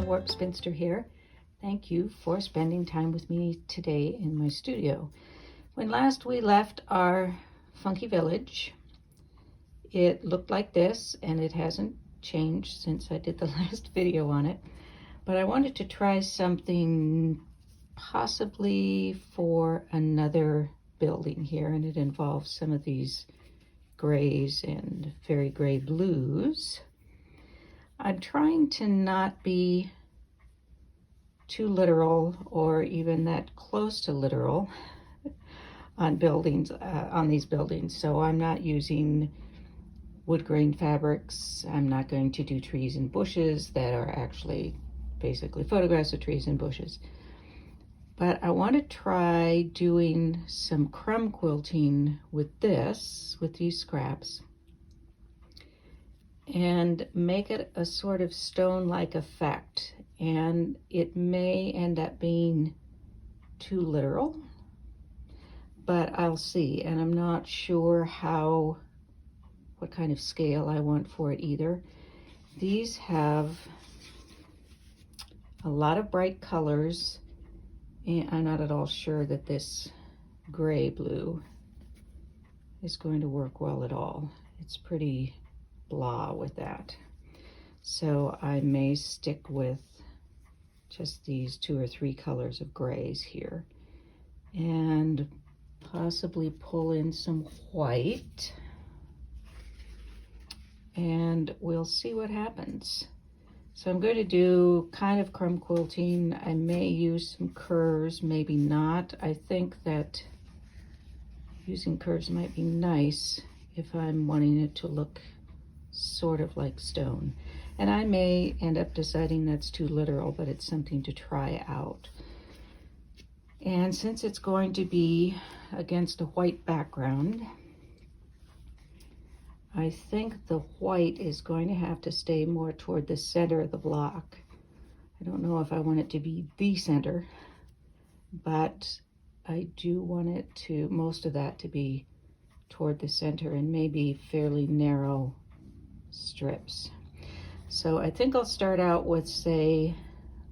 Warp Spinster here. Thank you for spending time with me today in my studio. When last we left our funky village, it looked like this, and it hasn't changed since I did the last video on it. But I wanted to try something possibly for another building here, and it involves some of these grays and very gray blues. I'm trying to not be too literal or even that close to literal on buildings, on these buildings. So I'm not using wood grain fabrics. I'm not going to do trees and bushes that are actually basically photographs of trees and bushes. But I want to try doing some crumb quilting with these scraps, and make it a sort of stone-like effect. And it may end up being too literal, but I'll see. And I'm not sure what kind of scale I want for it either. These have a lot of bright colors, and I'm not at all sure that this gray blue is going to work well at all. It's pretty blah with that. So I may stick with just these 2 or 3 colors of grays here, and possibly pull in some white, and we'll see what happens. So I'm going to do kind of crumb quilting. I may use some curves, maybe not. I think that using curves might be nice if I'm wanting it to look sort of like stone. And I may end up deciding that's too literal, but it's something to try out. And since it's going to be against a white background, I think the white is going to have to stay more toward the center of the block. I don't know if I want it to be the center, but I do want it to, most of that to be toward the center, and maybe fairly narrow strips. So I think I'll start out with, say,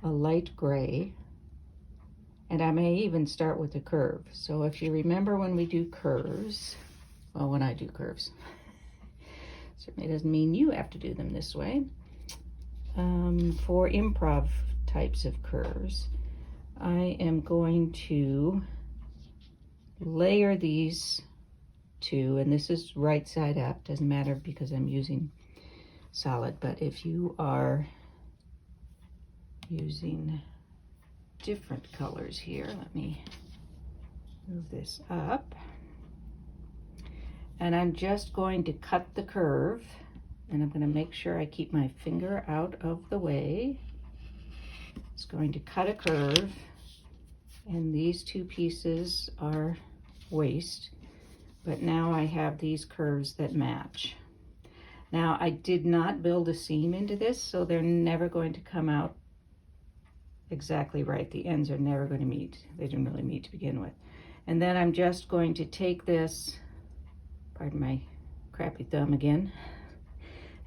a light gray, and I may even start with a curve. So if you remember when we do curves, well, when I do curves, certainly doesn't mean you have to do them this way. For improv types of curves, I am going to layer these two, and this is right side up, doesn't matter because I'm using solid, but if you are using different colors here, let me move this up, and I'm just going to cut the curve, and I'm going to make sure I keep my finger out of the way. It's going to cut a curve, and these 2 pieces are waste, but now I have these curves that match. Now, I did not build a seam into this, so they're never going to come out exactly right. The ends are never going to meet. They didn't really meet to begin with. And then I'm just going to take this, pardon my crappy thumb again,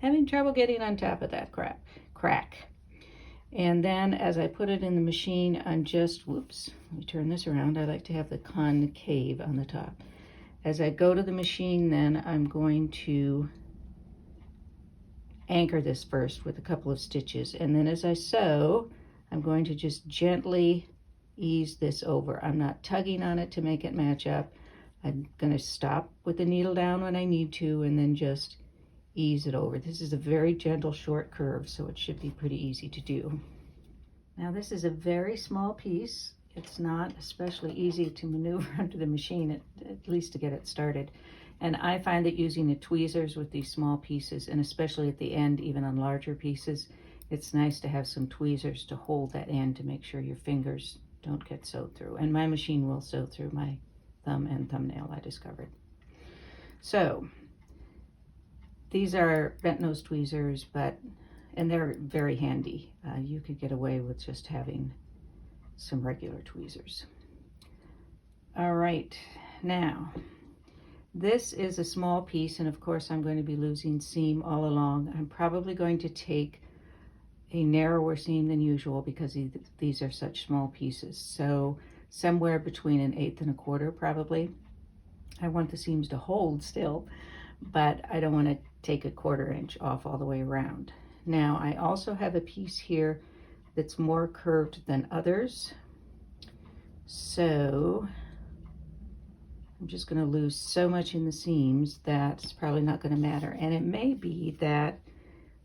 having trouble getting on top of that crack. And then as I put it in the machine, I'm just, whoops, let me turn this around. I like to have the concave on the top. As I go to the machine, then I'm going to anchor this first with a couple of stitches, and then as I sew, I'm going to just gently ease this over. I'm not tugging on it to make it match up. I'm going to stop with the needle down when I need to, and then just ease it over. This is a very gentle short curve, so it should be pretty easy to do. Now this is a very small piece. It's not especially easy to maneuver under the machine, at least to get it started. And I find that using the tweezers with these small pieces, and especially at the end, even on larger pieces, it's nice to have some tweezers to hold that end to make sure your fingers don't get sewed through. And my machine will sew through my thumb and thumbnail, I discovered. So these are bent nose tweezers, and they're very handy. You could get away with just having some regular tweezers. All right, now, this is a small piece, and of course I'm going to be losing seam all along. I'm probably going to take a narrower seam than usual because these are such small pieces. So somewhere between 1/8 and 1/4 probably. I want the seams to hold still, but I don't want to take 1/4 inch off all the way around. Now I also have a piece here that's more curved than others. So I'm just going to lose so much in the seams that it's probably not going to matter. And it may be that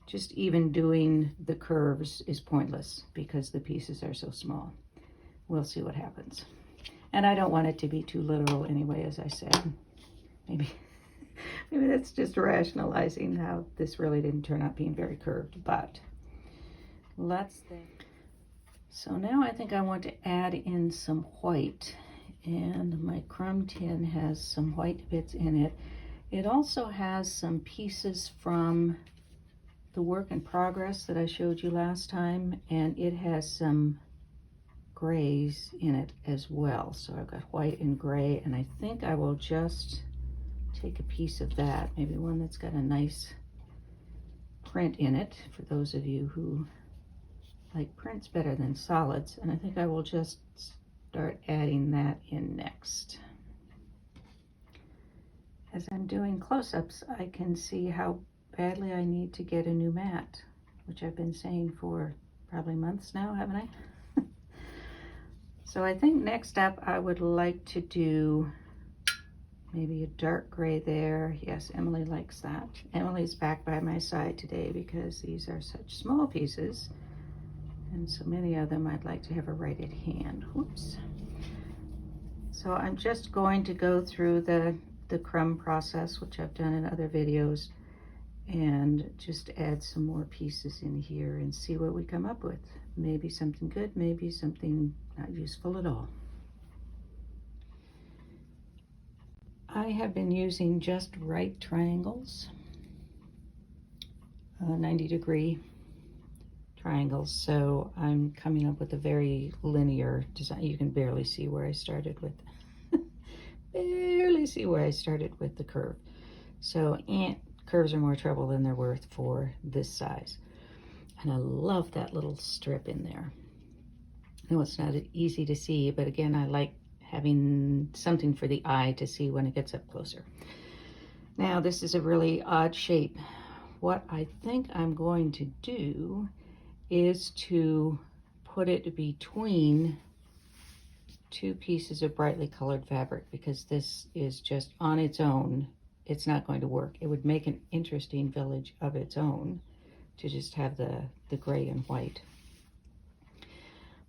just even doing the curves is pointless because the pieces are so small. We'll see what happens. And I don't want it to be too literal anyway, as I said. Maybe that's just rationalizing how this really didn't turn out being very curved, but let's think. So now I think I want to add in some white, and my crumb tin has some white bits in it. It also has some pieces from the work in progress that I showed you last time, and it has some grays in it as well. So I've got white and gray, and I think I will just take a piece of that, maybe one that's got a nice print in it, for those of you who like prints better than solids, and I think I will just start adding that in next. As I'm doing close-ups, I can see how badly I need to get a new mat, which I've been saying for probably months now, haven't I? So I think next up I would like to do maybe a dark gray there. Yes, Emily likes that. Emily's back by my side today because these are such small pieces, and so many of them I'd like to have her right at hand. Whoops. So I'm just going to go through the crumb process, which I've done in other videos, and just add some more pieces in here and see what we come up with. Maybe something good, maybe something not useful at all. I have been using just right triangles, 90-degree triangles, so I'm coming up with a very linear design. You can barely see where I started with the curve. So curves are more trouble than they're worth for this size. And I love that little strip in there. I know it's not easy to see, but again, I like having something for the eye to see when it gets up closer. Now, this is a really odd shape. What I think I'm going to do is to put it between two pieces of brightly colored fabric, because this is just on its own. It's not going to work. It would make an interesting village of its own to just have the gray and white.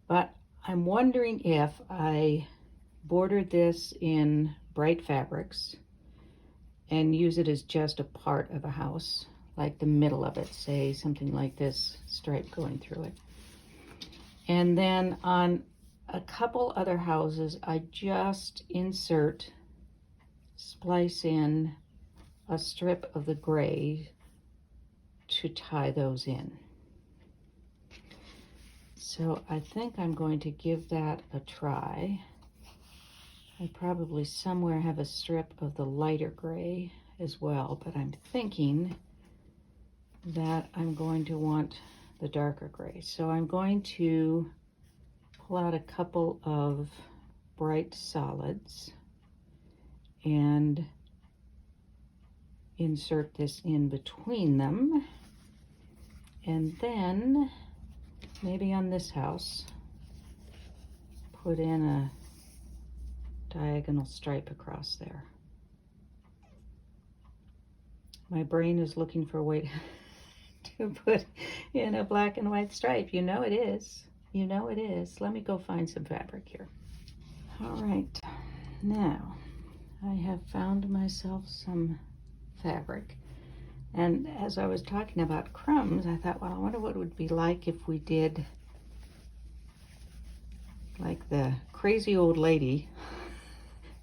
But I'm wondering if I border this in bright fabrics and use it as just a part of a house, like the middle of it, say something like this stripe going through it. And then on a couple other houses, I just splice in a strip of the gray to tie those in. So I think I'm going to give that a try. I probably somewhere have a strip of the lighter gray as well, but I'm thinking that I'm going to want the darker gray. So I'm going to pull out a couple of bright solids and insert this in between them, and then maybe on this house put in a diagonal stripe across there. My brain is looking for a way to put in a black and white stripe. You know it is. You know it is. Let me go find some fabric here. All right, now I have found myself some fabric. And as I was talking about crumbs, I thought, well, I wonder what it would be like if we did like the crazy old lady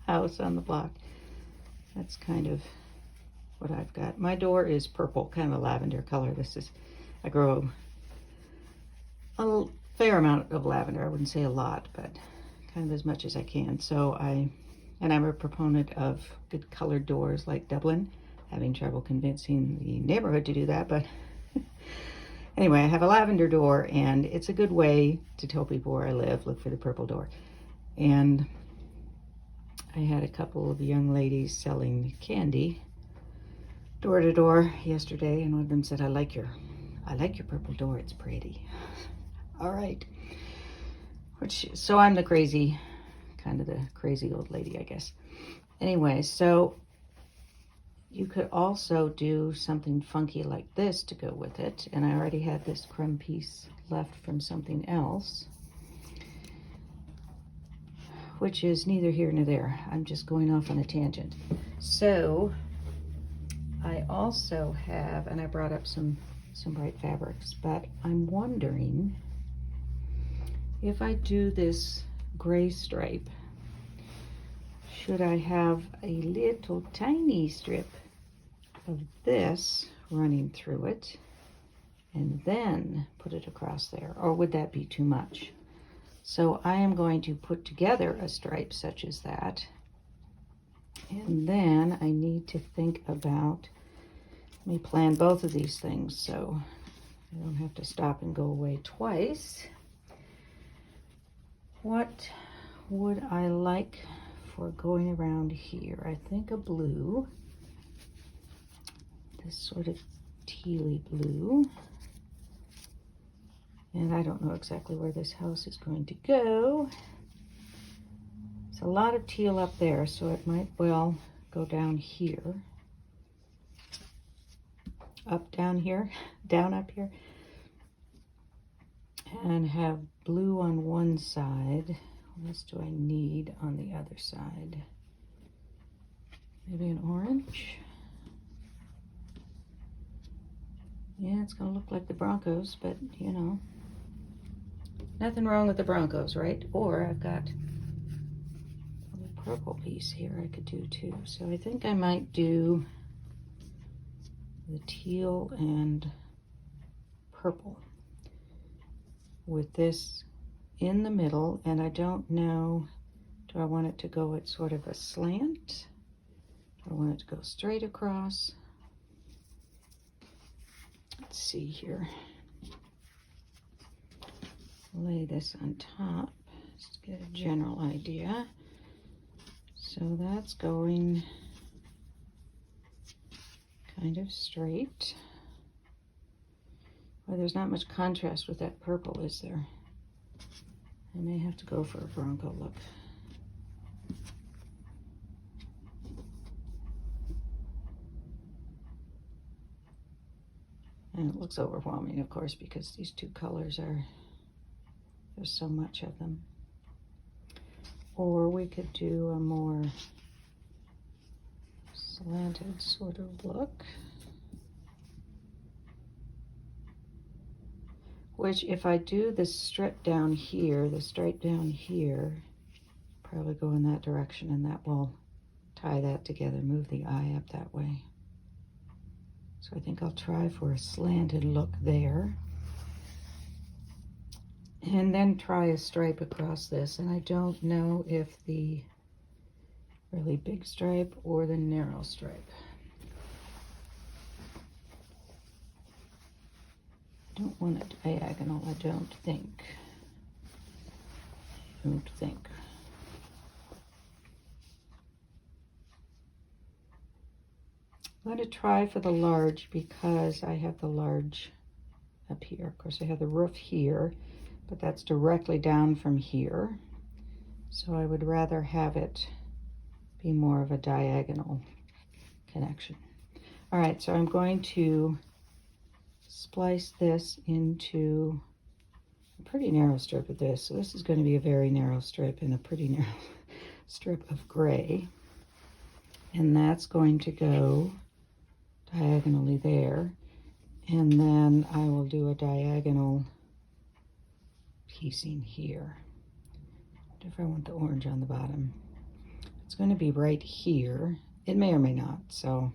house on the block. That's kind of what I've got. My door is purple, kind of a lavender color. I grow a fair amount of lavender. I wouldn't say a lot, but kind of as much as I can. So I'm a proponent of good colored doors like Dublin. Having trouble convincing the neighborhood to do that, but Anyway, I have a lavender door, and it's a good way to tell people where I live. Look for the purple door. And I had a couple of young ladies selling candy door to door yesterday, and one of them said, I like your purple door, it's pretty. All right. So I'm the crazy, kind of the crazy old lady, I guess. Anyway, so you could also do something funky like this to go with it. And I already had this crumb piece left from something else, which is neither here nor there. I'm just going off on a tangent. So I also have, and I brought up some bright fabrics, but I'm wondering if I do this gray stripe, should I have a little tiny strip of this running through it and then put it across there, or would that be too much? So I am going to put together a stripe such as that, and then I need to think about, let me plan both of these things so I don't have to stop and go away twice. What would I like for going around here? I think a blue, this sort of tealy blue. And I don't know exactly where this house is going to go. There's a lot of teal up there, so it might well go down here. Up down here, down up here. And have blue on one side. What else do I need on the other side? Maybe an orange? Yeah, it's gonna look like the Broncos, but you know, nothing wrong with the Broncos, right? Or I've got a little purple piece here I could do too. So I think I might do the teal and purple with this in the middle. And I don't know, do I want it to go at sort of a slant? Do I want it to go straight across? Let's see here. Lay this on top, just to get a general idea. So that's going kind of straight. Well, there's not much contrast with that purple, is there? I may have to go for a Bronco look. And it looks overwhelming, of course, because these two colors are, there's so much of them. Or we could do a more slanted sort of look. Which, if I do the strip down here, the stripe down here, probably go in that direction, and that will tie that together, move the eye up that way. So I think I'll try for a slanted look there. And then try a stripe across this. And I don't know if the really big stripe or the narrow stripe. I don't want it diagonal, I don't think. I'm going to try for the large because I have the large up here. Of course, I have the roof here, but that's directly down from here. So I would rather have it be more of a diagonal connection. All right, so I'm going to splice this into a pretty narrow strip of this. So this is going to be a very narrow strip and a pretty narrow strip of gray. And that's going to go diagonally there. And then I will do a diagonal piecing here. If I want the orange on the bottom. It's going to be right here. It may or may not, so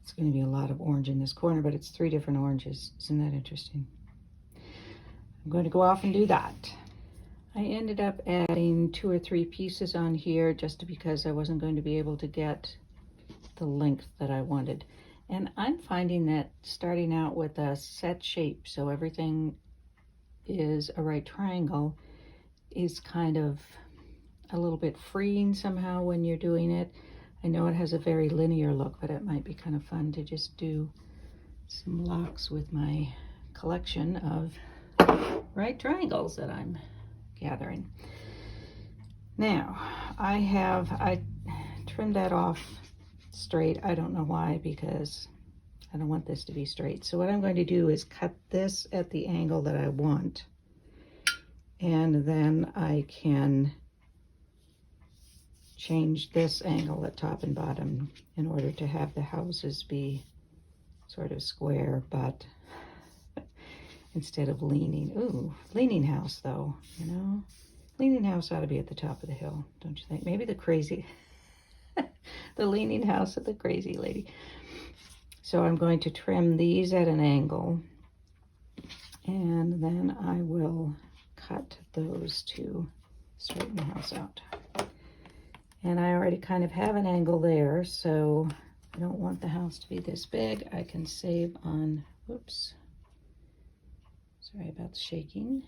it's going to be a lot of orange in this corner, but it's 3 different oranges. Isn't that interesting? I'm going to go off and do that. I ended up adding 2 or 3 pieces on here just because I wasn't going to be able to get the length that I wanted. And I'm finding that starting out with a set shape, so everything is a right triangle, is kind of a little bit freeing somehow when you're doing it. I know it has a very linear look, but it might be kind of fun to just do some locks with my collection of right triangles that I'm gathering. Now, I trimmed that off straight. I don't know why, because I don't want this to be straight. So what I'm going to do is cut this at the angle that I want, and then I can change this angle at top and bottom in order to have the houses be sort of square, but instead of leaning. Ooh, leaning house though, you know? Leaning house ought to be at the top of the hill, don't you think? Maybe the crazy, the leaning house of the crazy lady. So I'm going to trim these at an angle, and then I will cut those to straighten the house out. And I already kind of have an angle there, so I don't want the house to be this big. I can save on, whoops, sorry about the shaking.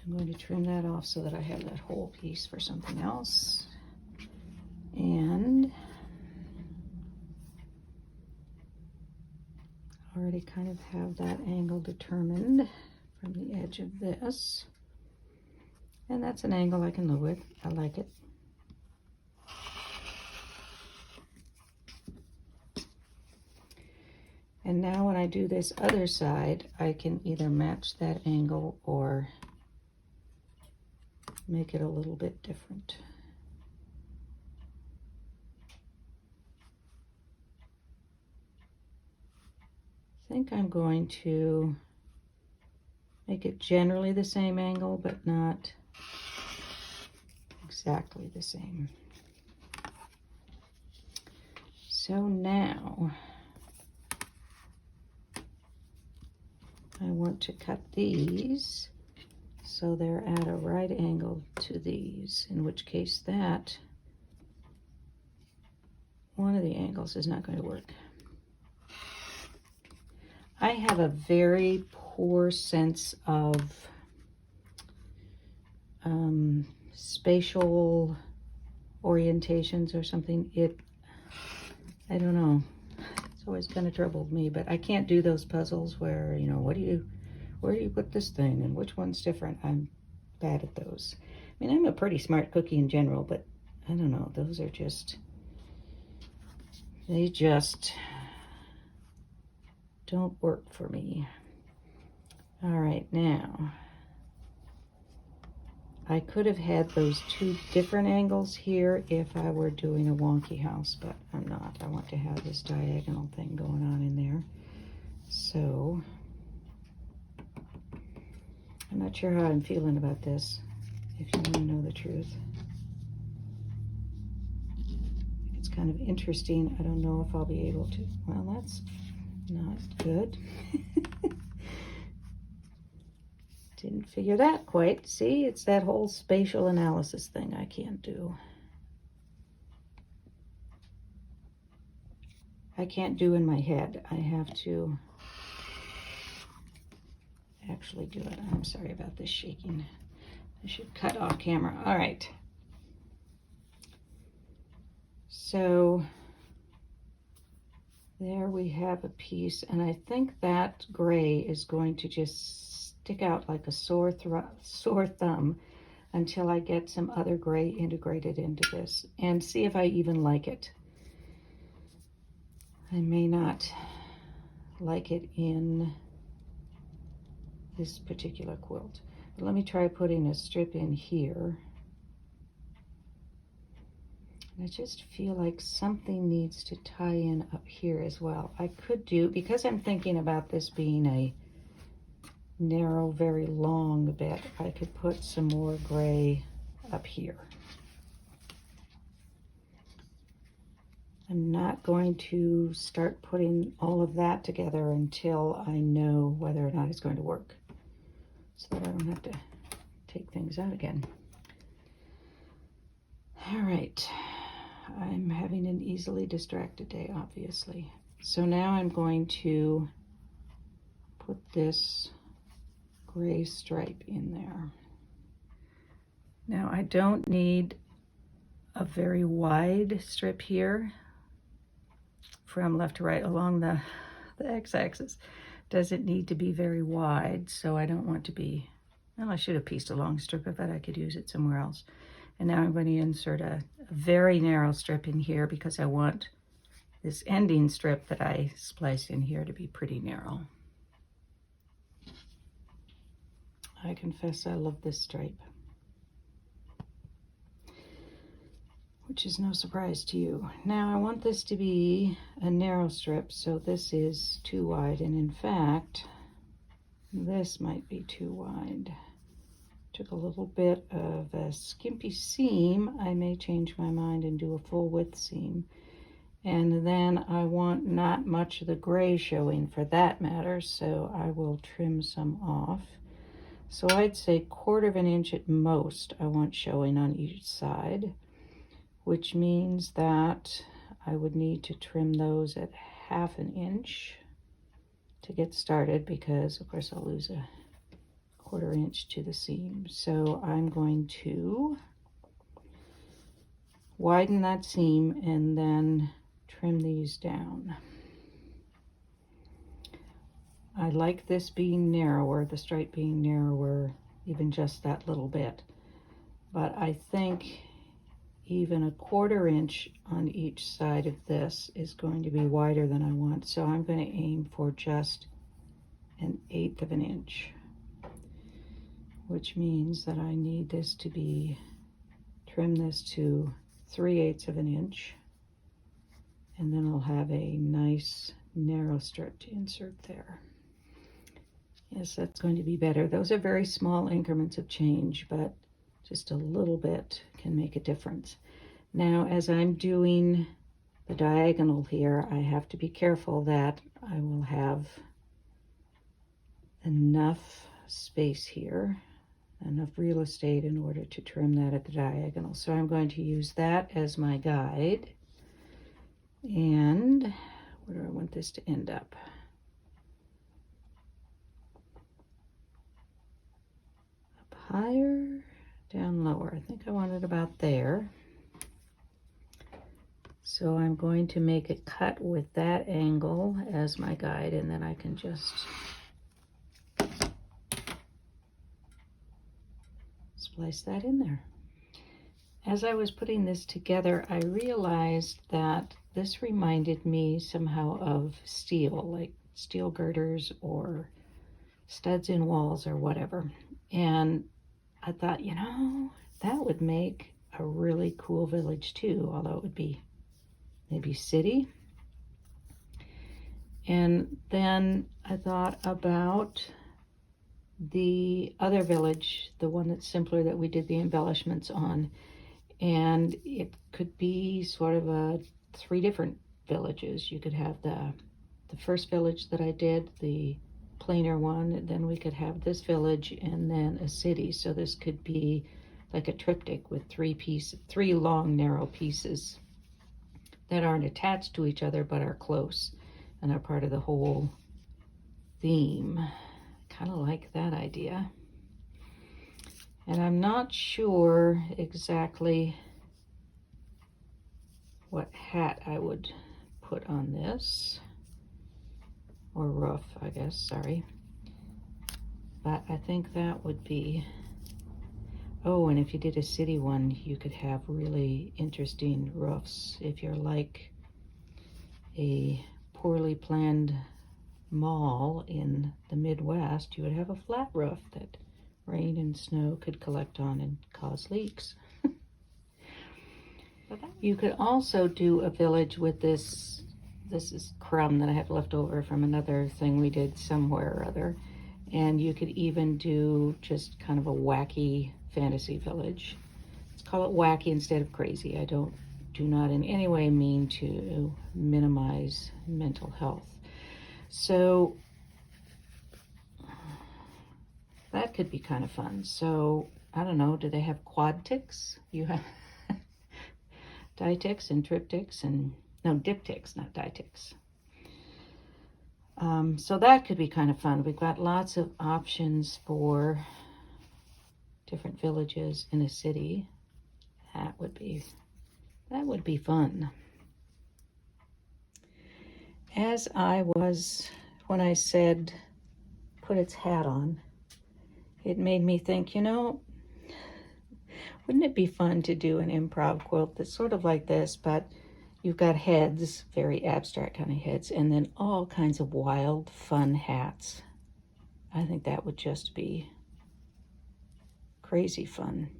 I'm going to trim that off so that I have that whole piece for something else. And already kind of have that angle determined from the edge of this. And that's an angle I can live with. I like it. And now when I do this other side, I can either match that angle or make it a little bit different. I think I'm going to make it generally the same angle, but not exactly the same. So now I want to cut these so they're at a right angle to these, in which case that one of the angles is not going to work. I have a very poor sense of spatial orientations or something. I don't know. It's always kind of troubled me, but I can't do those puzzles where, you know, where do you put this thing and which one's different? I'm bad at those. I mean, I'm a pretty smart cookie in general, but I don't know. Those are just, they just don't work for me. All right, now I could have had those two different angles here if I were doing a wonky house, but I'm not. I want to have this diagonal thing going on in there. So I'm not sure how I'm feeling about this, if you want to know the truth. It's kind of interesting. I don't know if I'll be able to. Well, that's not good. Didn't figure that quite. See, it's that whole spatial analysis thing I can't do. I can't do in my head. I have to actually do it. I'm sorry about this shaking. I should cut off camera. All right. So there we have a piece, and I think that gray is going to just stick out like a sore thumb until I get some other gray integrated into this and see if I even like it. I may not like it in this particular quilt, but let me try putting a strip in here. I just feel like something needs to tie in up here as well. I could do, because I'm thinking about this being a narrow, very long bit, I could put some more gray up here. I'm not going to start putting all of that together until I know whether or not it's going to work, so that I don't have to take things out again. All right, I'm having an easily distracted day, obviously. So now I'm going to put this gray stripe in there. Now I don't need a very wide strip here from left to right along the x-axis. Doesn't need to be very wide, so I don't want to be, well, I should have pieced a long strip of it. I could use it somewhere else. And now I'm going to insert a very narrow strip in here because I want this ending strip that I spliced in here to be pretty narrow. I confess I love this stripe, which is no surprise to you. Now I want this to be a narrow strip, so this is too wide, and in fact, this might be too wide. Took a little bit of a skimpy seam. I may change my mind and do a full width seam. And then I want not much of the gray showing for that matter, so I will trim some off. So I'd say 1/4 of an inch at most I want showing on each side, which means that I would need to trim those at 1/2 inch to get started, because of course I'll lose a 1/4 inch to the seam. So I'm going to widen that seam and then trim these down. I like this being narrower, the stripe being narrower, even just that little bit. But I think even a 1/4 inch on each side of this is going to be wider than I want. So I'm going to aim for just 1/8 of an inch, which means that I need this to be, trim this to 3/8 of an inch, and then I'll have a nice narrow strip to insert there. Yes, that's going to be better. Those are very small increments of change, but just a little bit can make a difference. Now, as I'm doing the diagonal here, I have to be careful that I will have enough space here, enough real estate in order to trim that at the diagonal. So I'm going to use that as my guide. And where do I want this to end up? Up higher, down lower. I think I want it about there. So I'm going to make a cut with that angle as my guide, and then I can just splice that in there. As I was putting this together, I realized that this reminded me somehow of steel, like steel girders or studs in walls or whatever. And I thought, you know, that would make a really cool village too, although it would be maybe city. And then I thought about the other village, the one that's simpler that we did the embellishments on, and it could be sort of 3 different villages. You could have the first village that I did, the plainer one, and then we could have this village and then a city. So this could be like a triptych with 3 long narrow pieces that aren't attached to each other but are close and are part of the whole theme. Kind of like that idea. And I'm not sure exactly what hat I would put on this, or roof, I guess, sorry. But I think that would be, oh, and if you did a city one, you could have really interesting roofs. If you're like a poorly planned mall in the Midwest, you would have a flat roof that rain and snow could collect on and cause leaks. You could also do a village with this is crumb that I have left over from another thing we did somewhere or other. And you could even do just kind of a wacky fantasy village. Let's call it wacky instead of crazy. I do not in any way mean to minimize mental health. So that could be kind of fun. So I don't know, do they have quad ticks? You have diticks and triptychs and, no, diptychs, not diticks. So that could be kind of fun. We've got lots of options for different villages in a city. That would be fun. As I was, when I said put its hat on, it made me think, wouldn't it be fun to do an improv quilt that's sort of like this, but you've got heads, very abstract kind of heads, and then all kinds of wild, fun hats. I think that would just be crazy fun.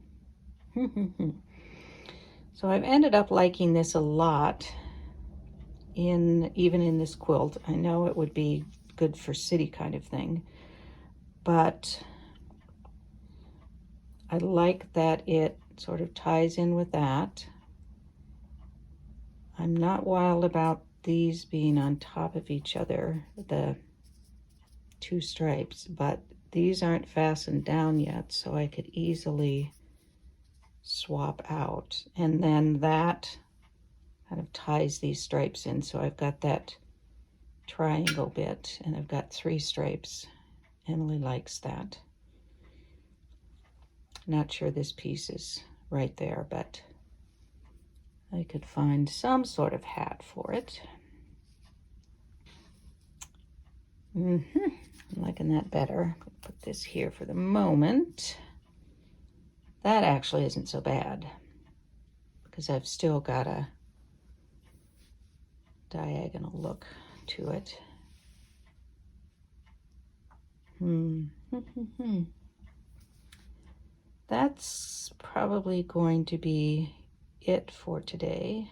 So I've ended up liking this a lot, even in this quilt. I know it would be good for city kind of thing, but I like that it sort of ties in with that. I'm not wild about these being on top of each other, the two stripes, but these aren't fastened down yet, so I could easily swap out. And then that kind of ties these stripes in, so I've got that triangle bit, and I've got 3 stripes. Emily likes that. Not sure this piece is right there, but I could find some sort of hat for it. I'm liking that better. Put this here for the moment. That actually isn't so bad because I've still got a diagonal look to it. That's probably going to be it for today.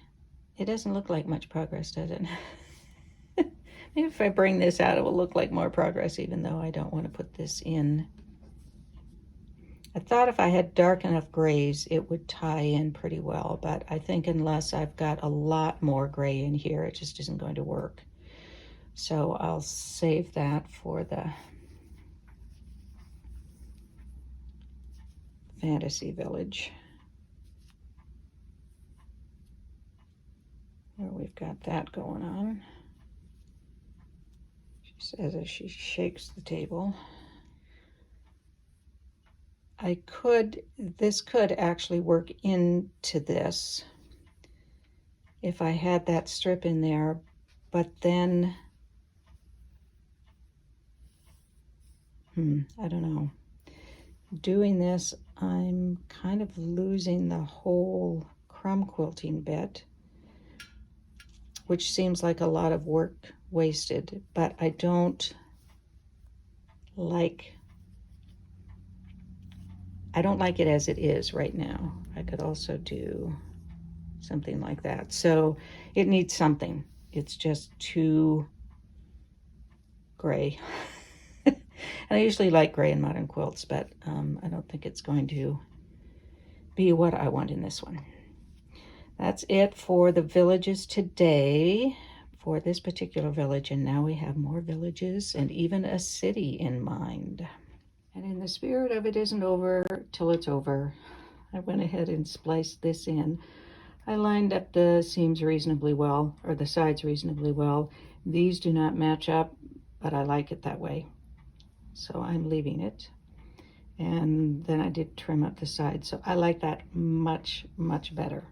It doesn't look like much progress, does it? Maybe if I bring this out, it will look like more progress, even though I don't want to put this in. I thought if I had dark enough grays, it would tie in pretty well, but I think unless I've got a lot more gray in here, it just isn't going to work. So I'll save that for the Fantasy Village, where we've got that going on. She says as she shakes the table. This could actually work into this if I had that strip in there, but then, I don't know. Doing this, I'm kind of losing the whole crumb quilting bit, which seems like a lot of work wasted, but I don't like it as it is right now. I could also do something like that. So it needs something. It's just too gray. And I usually like gray in modern quilts, but I don't think it's going to be what I want in this one. That's it for the villages today, for this particular village. And now we have more villages and even a city in mind. And in the spirit of it isn't over till it's over, I went ahead and spliced this in. I lined up the seams reasonably well, or the sides reasonably well. These do not match up, but I like it that way. So I'm leaving it. And then I did trim up the sides. So I like that much, much better.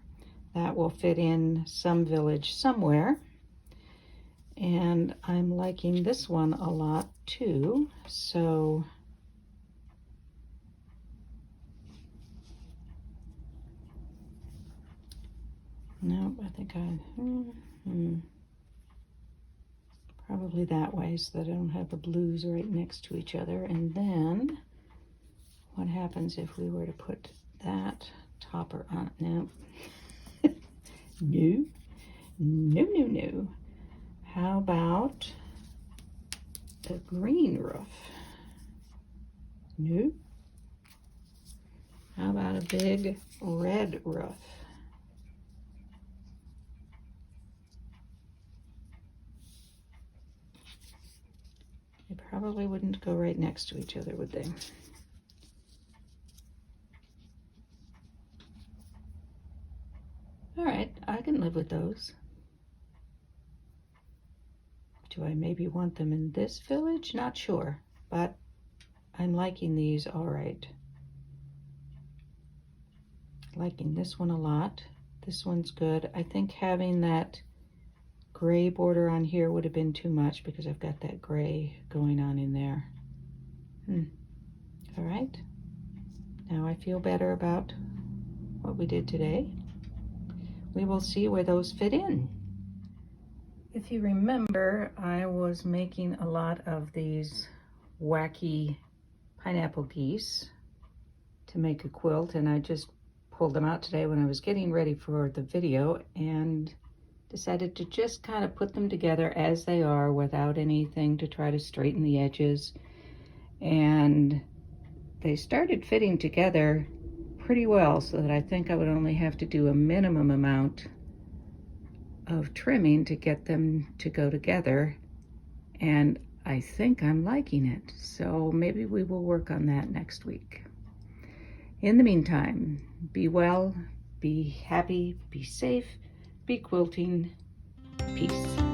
That will fit in some village somewhere. And I'm liking this one a lot too. So no, I think probably that way so that I don't have the blues right next to each other. And then what happens if we were to put that topper on? No. No. No, no, no. How about the green roof? No. How about a big red roof? They probably wouldn't go right next to each other, would they? All right, live with those. Do I maybe want them in this village? Not sure, but I'm liking these all right. Liking this one a lot. This one's good. I think having that gray border on here would have been too much because I've got that gray going on in there. All right. Now I feel better about what we did today. We will see where those fit in. If you remember, I was making a lot of these wacky pineapple geese to make a quilt, and I just pulled them out today when I was getting ready for the video and decided to just kind of put them together as they are without anything to try to straighten the edges. And they started fitting together pretty well, so that I think I would only have to do a minimum amount of trimming to get them to go together, and I think I'm liking it. So maybe we will work on that next week. In the meantime, be well, be happy, be safe, be quilting. Peace.